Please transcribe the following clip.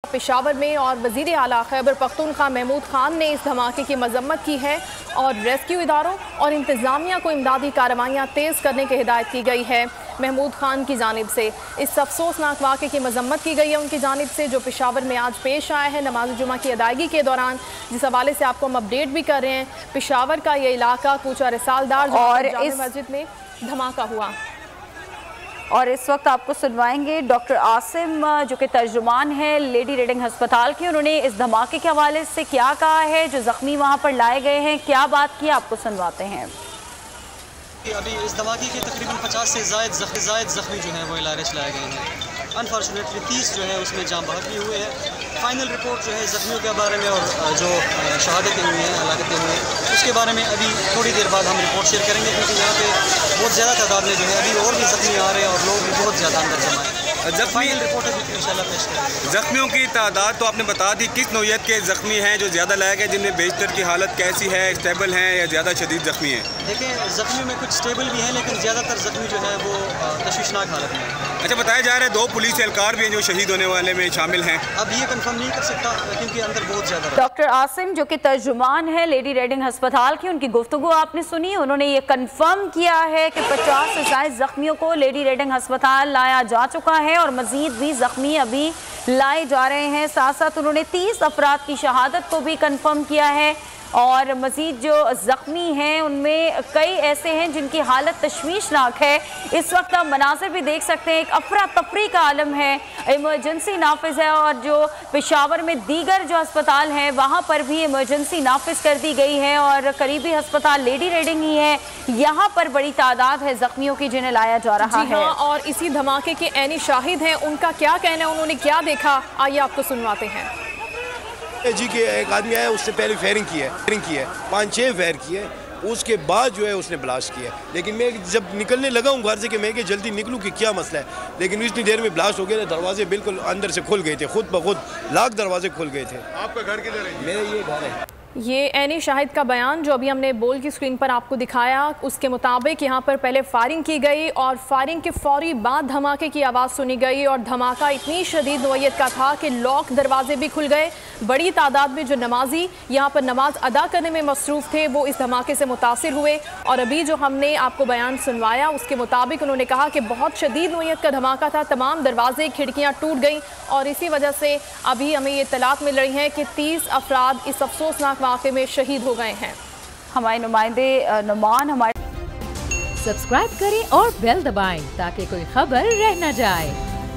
पेशावर में और वज़ीर आला खैबर पख्तूनख्वा महमूद खान ने इस धमाके की मजम्मत की है और रेस्क्यू इदारों और इंतज़ामिया को इमदादी कार्रवाइयाँ तेज़ करने की हिदायत की गई है। महमूद खान की जानिब से इस अफसोसनाक वाक़े की मजम्मत की गई है उनकी जानिब से, जो पेशावर में आज पेश आया है नमाज जुमा की अदायगी के दौरान, जिस हवाले से आपको हम अपडेट भी कर रहे हैं। पेशावर का ये इलाका कूचा रिसालदार और जामे मस्जिद में धमाका हुआ और इस वक्त आपको सुनवाएंगे डॉक्टर आसिम जो कि तर्जुमान है लेडी रीडिंग अस्पताल के। उन्होंने इस धमाके के हवाले से क्या कहा है, जो जख्मी वहां पर लाए गए हैं क्या बात की, आपको सुनवाते हैं। अभी इस धमाके के तकरीबन 50 से ज़ायद जख्मी जो हैं वो इलाज लाए गए हैं। अनफॉर्चुनेटली 30 जो है उसमें जाम बहक भी हुए हैं। फाइनल रिपोर्ट जो है ज़ख्मियों के बारे में और जो शहादतें हुई हैं, हलाकतें हुई हैं, उसके बारे में अभी थोड़ी देर बाद हम रिपोर्ट शेयर करेंगे, क्योंकि यहाँ पे बहुत ज़्यादा तादाद में जो है अभी और भी जख्मी आ रहे हैं और लोग भी बहुत ज़्यादा अंदर जमा हैं। फाइनल रिपोर्ट अभी इंशाल्लाह पेश करेंगे। जख्मियों की तादाद तो आपने बता दी, किस नौयत के जख्मी हैं जो ज़्यादा लाए गए, जिनमें बेशतर की हालत कैसी है, स्टेबल हैं या ज़्यादा शदीद जख्मी हैं? देखिए जख्मी में कुछ स्टेबल भी हैं, लेकिन ज़्यादातर जख्मी जो है वो तशवीशनाक हालत में है। अच्छा, बताया जा रहा है 2 पुलिस एहलकार भी हैं जो शहीद होने वाले में शामिल हैं। अब ये कंफर्म नहीं कर सकता क्योंकि अंदर बहुत ज़्यादा। डॉक्टर आसिम जो कि तर्जुमान है लेडी रीडिंग अस्पताल की, उनकी गुफ्तगू आपने सुनी। उन्होंने ये कंफर्म किया है कि 50 से ज़ायद जख्मियों को लेडी रीडिंग अस्पताल लाया जा चुका है और मजीद भी जख्मी अभी लाए जा रहे हैं। साथ साथ उन्होंने 30 अफराद की शहादत को भी कंफर्म किया है और मजीद जो ज़ख्मी हैं उनमें कई ऐसे हैं जिनकी हालत तशवीशनाक है। इस वक्त आप मनाज़िर भी देख सकते हैं, एक अफरा तफरी का आलम है, इमरजेंसी नाफिज है और जो पेशावर में दीगर जो अस्पताल हैं वहाँ पर भी इमरजेंसी नाफिज कर दी गई है और करीबी अस्पताल लेडी रीडिंग ही है। यहाँ पर बड़ी तादाद है ज़ख्मियों की जिन्हें लाया जा रहा है। और इसी धमाके के ऐनी शाहिद हैं, उनका क्या कहना है, उन्होंने क्या देखा, आइए आपको सुनवाते हैं। जी के एक आदमी आया, उससे पहले फायरिंग की है 5-6 फायर किए, उसके बाद जो है उसने ब्लास्ट किया। लेकिन मैं जब निकलने लगा हूँ घर से कि मैं कि जल्दी निकलूँ कि क्या मसला है, लेकिन इतनी देर में ब्लास्ट हो गया, दरवाजे बिल्कुल अंदर से खुल गए थे, खुद ब खुद लाख दरवाजे खुल गए थे। आपका घर किधर है? मेरा ये घर है। ये ऐनी शाहिद का बयान जो अभी हमने बोल की स्क्रीन पर आपको दिखाया, उसके मुताबिक यहाँ पर पहले फायरिंग की गई और फायरिंग के फौरी बाद धमाके की आवाज़ सुनी गई और धमाका इतनी शदीद नौयत का था कि लॉक दरवाजे भी खुल गए। बड़ी तादाद में जो नमाजी यहाँ पर नमाज अदा करने में मसरूफ़ थे वो इस धमाके से मुतासिर हुए और अभी जो हमने आपको बयान सुनवाया उसके मुताबिक उन्होंने कहा कि बहुत शदीद नौयत का धमाका था, तमाम दरवाजे खिड़कियाँ टूट गईं और इसी वजह से अभी हमें ये इत्तलात मिल रही हैं कि 30 अफराद इस अफसोसनाक वाक़े में शहीद हो गए हैं। हमारे नुमाइंदे नुमान हमारे सब्सक्राइब करें और बेल दबाएं ताकि कोई खबर रह न जाए।